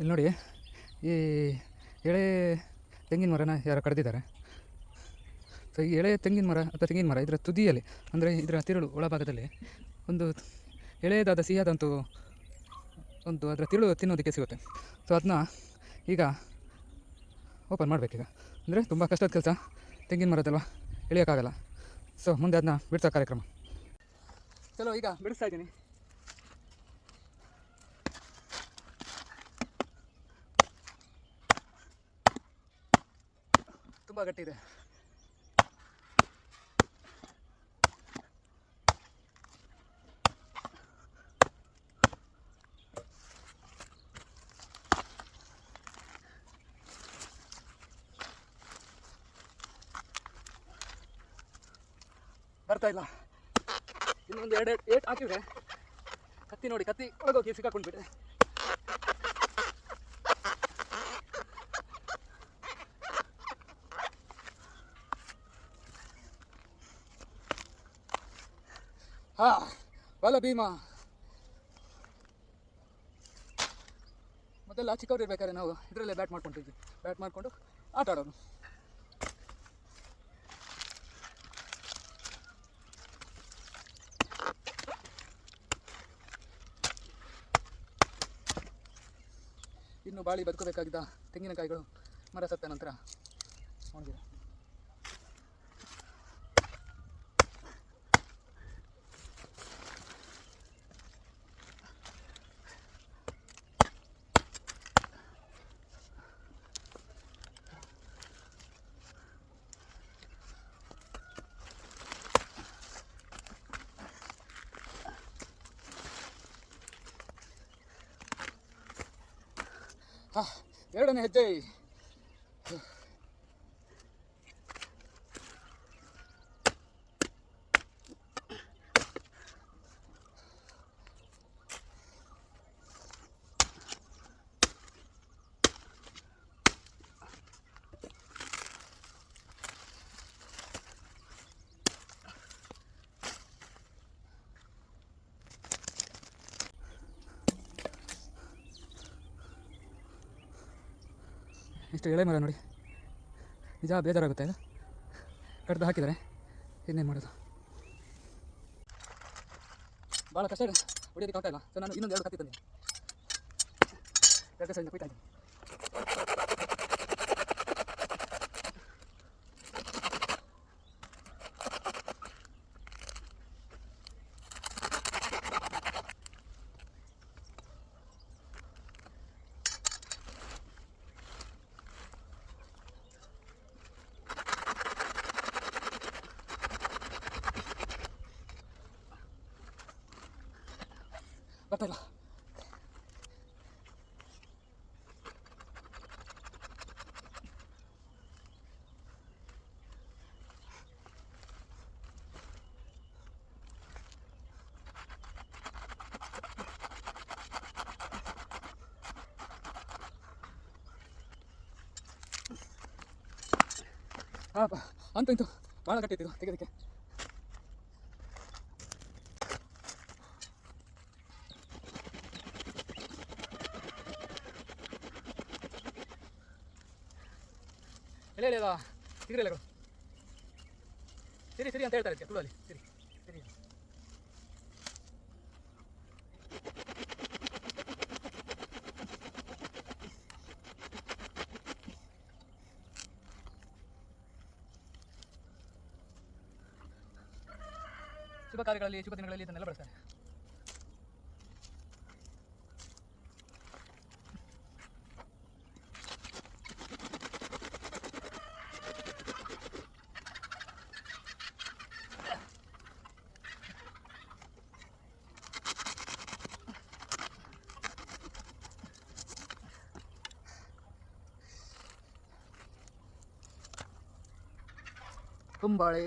ಇಲ್ಲಿ ನೋಡಿ, ಈ ಎಳೆ ತೆಂಗಿನ ಮರನ ಯಾರೋ ಕಡ್ದಿದ್ದಾರೆ. ಸೊ ಈ ಎಳೆ ತೆಂಗಿನ ಮರ ಅಥವಾ ತೆಂಗಿನ ಮರ ಇದರ ತುದಿಯಲ್ಲಿ, ಅಂದರೆ ಇದರ ತಿರುಳು ಒಳಭಾಗದಲ್ಲಿ ಒಂದು ಎಳೆಯದಾದ ಸಿಹಿಯಾದಂತೂ ಒಂದು ಅದರ ತಿರುಳು ತಿನ್ನೋದಕ್ಕೆ ಸಿಗುತ್ತೆ. ಸೊ ಅದನ್ನ ಈಗ ಓಪನ್ ಮಾಡಬೇಕೀಗ. ಅಂದರೆ ತುಂಬ ಕಷ್ಟದ ಕೆಲಸ, ತೆಂಗಿನ ಮರದಲ್ವ, ಎಳೆಯೋಕ್ಕಾಗಲ್ಲ. ಸೊ ಮುಂದೆ ಅದನ್ನ ಬಿಡಿಸೋ ಕಾರ್ಯಕ್ರಮ. ಚಲೋ, ಈಗ ಬಿಡಿಸ್ತಾ ಇದ್ದೀನಿ. ತುಂಬ ಗಟ್ಟಿ ಇದೆ. ಬರ್ತಾ ಇಲ್ಲ. ಇನ್ನೊಂದು 2 ಏಟ್ ಹಾಕಿದ್ರೆ ಕತ್ತಿ ನೋಡಿ, ಕತ್ತಿ ಒಳಗೋಗಿ ಸಿಕ್ಕಾಕೊಂಡ್ಬಿಟ್ಟೆ. ಬಲ ಭೀಮಾ. ಮೊದಲೆಲ್ಲ ಚಿಕ್ಕವ್ರು ಇರ್ಬೇಕಾದ್ರೆ ನಾವು ಇದರಲ್ಲೇ ಬ್ಯಾಟ್ ಮಾಡ್ಕೊಂಡಿದ್ವಿ. ಬ್ಯಾಟ್ ಮಾಡಿಕೊಂಡು ಆಟ ಆಡೋದು. ಇನ್ನು ಬಾಳಿ ಬದುಕಬೇಕಾಗಿದ್ದ ತೆಂಗಿನಕಾಯಿಗಳು ಮರ ಸತ್ತ ನಂತರ ಒಣಗಿದೆ. ಎರಡನೇ ಹೆಜ್ಜೆ. ಇಷ್ಟು ಎಳೆ ಮರ ನೋಡಿ, ನಿಜ ಬೇಜಾರಾಗುತ್ತೆ. ಇದು ಕಡ್ದು ಹಾಕಿದರೆ ಇನ್ನೇನು ಮಾಡೋದು, ಭಾಳ ಕಷ್ಟ ಇದೆ, ಹೊಡಿಯೋದಕ್ಕೆ ಆಗ್ತಾ ಇಲ್ಲ. ಸೊ ನಾನು ಇನ್ನೊಂದು 2 ಕತ್ತಿ ತಂದೆ, 2 ಸೈಡಿಂದ ಕುಯ್ತಾ ಇದ್ದೀನಿ. ಬರ್ತಾ ಇಲ್ಲ. ಅಂತೂ ಭಾಳ ಗಟ್ಟಿ ಇತ್ತು ತೆಗೆದಕ್ಕೆ. ಎಳೆ ಅಲ್ಲ, ಸಿಗರೆ ಎಲೆಗಳು. ಸಿರಿ ಸಿರಿ ಅಂತ ಹೇಳ್ತಾರೆ ಅದಕ್ಕೆ ತುಳುವಲ್ಲಿ. ಸಿರಿ ಸಿರಿ. ಶುಭ ಕಾರ್ಯಗಳಲ್ಲಿ, ಶುಭ ದಿನಗಳಲ್ಲಿ ಇದನ್ನೆಲ್ಲ ಬಳಸ್ತಾರೆ. ಕುಂಬಾಳೆ,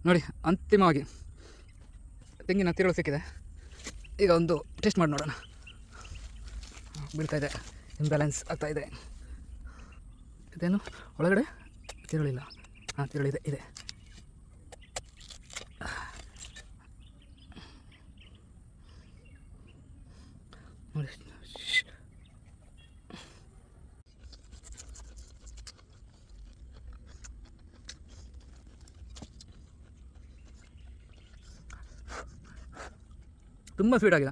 ನೋಡಿ ಅಂತಿಮವಾಗಿ ತೆಂಗಿನ ತಿರುಳು ಸಿಕ್ಕಿದೆ. ಈಗ ಒಂದು ಟೇಸ್ಟ್ ಮಾಡಿ ನೋಡೋಣ. ಬೀಳ್ತಾಯಿದೆ, ಇಂಬ್ಯಾಲೆನ್ಸ್ ಆಗ್ತಾಯಿದೆ. ಇದೇನು ಒಳಗಡೆ ತಿರುಳಿಲ್ಲ? ಹಾಂ, ತಿರುಳಿದೆ, ಇದೆ. ನೋಡಿ, ತುಂಬ ಸ್ವೀಟ್ ಆಗಿದೆ.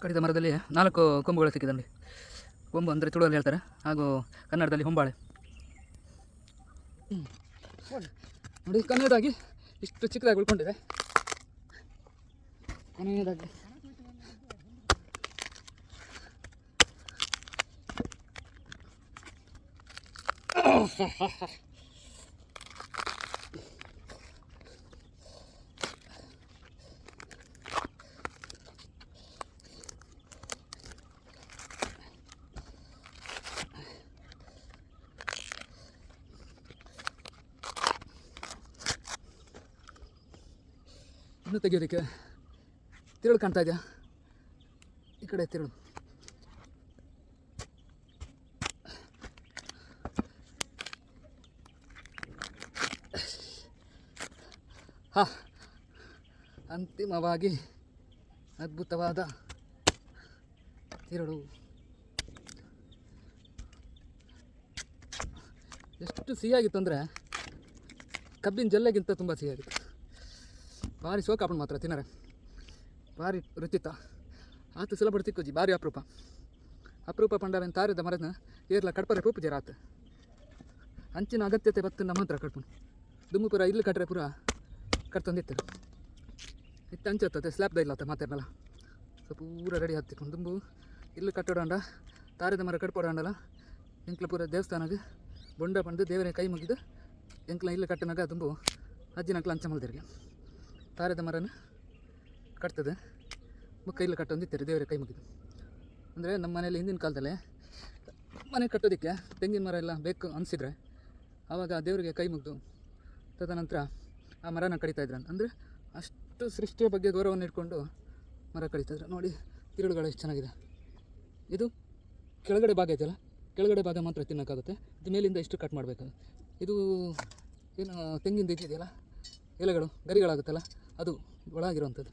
ಕಡಿದ ಮರದಲ್ಲಿ 4 ಕೊಂಬುಗಳು ಸಿಕ್ಕಿದೆ ನೋಡಿ. ಕೊಂಬು ಅಂದರೆ ತುಳುವಲ್ಲಿ ಹೇಳ್ತಾರೆ, ಹಾಗೂ ಕನ್ನಡದಲ್ಲಿ ಹೊಂಬಾಳೆ. ನೋಡಿ, ಕೊನೆಯದಾಗಿ ಇಷ್ಟು ಚಿಕ್ಕದಾಗಿ ಉಳ್ಕೊಂಡಿದೆ. ಕೊನೆಯದಾಗಿ ಇನ್ನೂ ತೆಗೆಯೋದಕ್ಕೆ ತಿರುಳು ಕಾಣ್ತಾ ಇದೆಯಾ? ಈ ಕಡೆ ತಿರುಳು. ಹಾಂ, ಅಂತಿಮವಾಗಿ ಅದ್ಭುತವಾದ ತಿರುಳು. ಎಷ್ಟು ಸಿಹಿಯಾಗಿತ್ತು ಅಂದರೆ ಕಬ್ಬಿನ ಜಲ್ಲೆಗಿಂತ ತುಂಬ ಸಿಹಿಯಾಗಿತ್ತು. ಭಾರಿ ಸೋಕಾಪಣ್ ಮಾತ್ರ ತಿನ್ನರೆ, ಭಾರಿ ರುಚಿತ. ಆತು ಸುಲಭ ತಿಕ್ಕೋಜಿ, ಭಾರಿ ಅಪರೂಪ ಪಂಡವೆನ್ ತಾರದ ಮರನ ಏರ್ಲ ಕಡ್ಪರೆ ಪೂಪು ಜರ ಆತು. ಅಂಚಿನ ಅಗತ್ಯತೆ ಬತ್ತು ನಮ್ಮ ಹತ್ರ ಕಡ್ಪುಣು ದುಮ್ಮು ಪೂರ ಇಲ್ಲಿ ಕಟ್ರೆ ಪೂರ ಕಟ್ತಂದಿತ್ತು. ಇತ್ತು ಅಂಚತ್ತತೆ ಸ್ಲ್ಯಾಬ್ದ ಇಲ್ಲತ್ತ ಮಾತಾಡಲ್ಲ. ಸೊ ಪೂರ ರೆಡಿ ಹತ್ತಿಕೊಂಡು ದುಂಬು ಇಲ್ಲಿ ಕಟ್ಟೋಡಂಡ ತಾರದ ಮರ ಕಟ್ಪೋಡಂಡಲ್ಲ. ಎಂಕ್ಲ ಪೂರ ದೇವಸ್ಥಾನಕ್ಕೆ ಬೊಂಡ ಪಂಡು ದೇವರೇ ಕೈ ಮುಗಿದು ಎಂಕ್ಲ ಇಲ್ಲಿ ಕಟ್ಟನಾಗ ದುಂಬು ಅಜ್ಜಿನಕ್ಲ ಅಂಚ ಮಲ್ದಿರಿಗೆ ತಾರದ ಮರನ ಕಟ್ತದೆ. ಮುಖ ಇಲ್ಲಿ ಕಟ್ಟೊಂದಿತ್ತಾರೆ ದೇವರೇ ಕೈ ಮುಗಿದು. ಅಂದರೆ ನಮ್ಮ ಮನೆಯಲ್ಲಿ ಹಿಂದಿನ ಕಾಲದಲ್ಲೇ ಮನೆ ಕಟ್ಟೋದಕ್ಕೆ ತೆಂಗಿನ ಮರ ಎಲ್ಲ ಬೇಕು ಅನಿಸಿದರೆ ಆವಾಗ ದೇವರಿಗೆ ಕೈ ಮುಗಿದು ತದನಂತರ ಆ ಮರನ ಕಡಿತಾಯಿದ್ರು. ಅಂದರೆ ಅಷ್ಟು ಸೃಷ್ಟಿಯ ಬಗ್ಗೆ ಗೌರವವನ್ನು ಇಟ್ಕೊಂಡು ಮರ ಕಡಿತಾಯಿದ್ರು. ನೋಡಿ, ತಿರುಳುಗಳು ಎಷ್ಟು ಚೆನ್ನಾಗಿದೆ. ಇದು ಕೆಳಗಡೆ ಭಾಗ ಇದೆಯಲ್ಲ, ಕೆಳಗಡೆ ಭಾಗ ಮಾತ್ರ ತಿನ್ನೋಕ್ಕಾಗುತ್ತೆ. ಇದು ಮೇಲಿಂದ ಇಷ್ಟು ಕಟ್ ಮಾಡಬೇಕು. ಇದು ಏನು ತೆಂಗಿಂದ ಇದೆಯಲ್ಲ ಎಲೆಗಳು ಗರಿಗಳಾಗುತ್ತಲ್ಲ, ಅದು ಒಳಗಿರುವಂಥದ್ದು.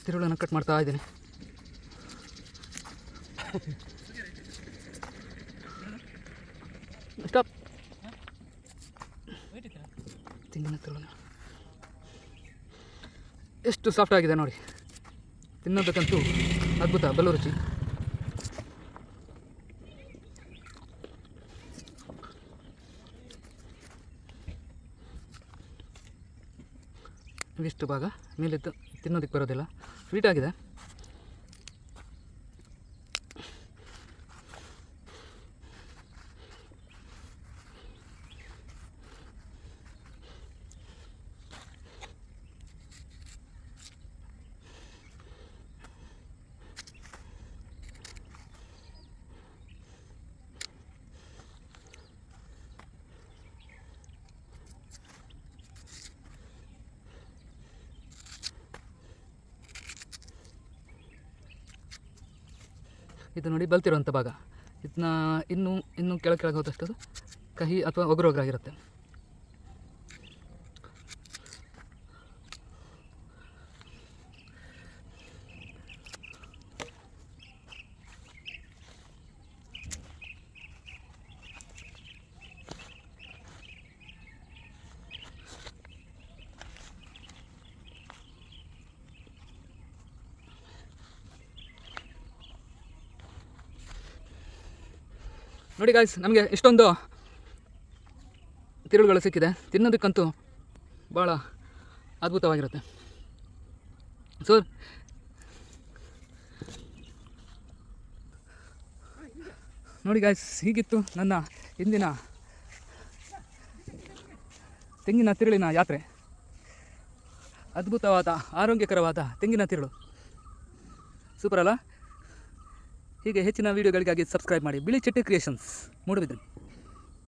ತಿರುಳನ್ನು ಕಟ್ ಮಾಡ್ತಾ ಇದ್ದೀನಿ. ಸ್ಟಾಪ್. ತೆಂಗಿನ ತಿರುಳು ಎಷ್ಟು ಸಾಫ್ಟ್ ಆಗಿದೆ ನೋಡಿ. ತಿನ್ನೋದಕ್ಕಂತೂ ಅದ್ಭುತ, ಬಲು ರುಚಿ. ಇವಿಷ್ಟು ಭಾಗ ಮೇಲಿದ್ದು ತಿನ್ನೋದಕ್ಕೆ ಬರೋದಿಲ್ಲ, ಸ್ವೀಟ್ ಆಗಿದೆ. ಇದು ನೋಡಿ ಬಲ್ತಿರುವಂಥ ಭಾಗ. ಇದನ್ನ ಇನ್ನೂ ಕೆಳಗೆ ಹೋದಷ್ಟು ಕಹಿ ಅಥವಾ ಒಗರಾಗಿರುತ್ತೆ. ನೋಡಿ ಗಾಯ್ಸ್, ನಮಗೆ ಇಷ್ಟೊಂದು ತಿರುಳುಗಳು ಸಿಕ್ಕಿದೆ. ತಿನ್ನೋದಕ್ಕಂತೂ ಭಾಳ ಅದ್ಭುತವಾಗಿರುತ್ತೆ. ಸೊ ನೋಡಿ ಗಾಯ್ಸ್, ಹೀಗಿತ್ತು ನನ್ನ ಇಂದಿನ ತೆಂಗಿನ ತಿರುಳಿನ ಯಾತ್ರೆ. ಅದ್ಭುತವಾದ ಆರೋಗ್ಯಕರವಾದ ತೆಂಗಿನ ತಿರುಳು. ಸೂಪರ್ ಅಲ್ಲ? ಹೀಗೆ ಹೆಚ್ಚಿನ ವೀಡಿಯೋಗಳಿಗಾಗಿ ಸಬ್ಸ್ಕ್ರೈಬ್ ಮಾಡಿ. ಬಿಳಿ ಚಟ್ಟಿ ಕ್ರಿಯೇಷನ್ಸ್, ಮೂಡುಬಿದಿರೆ.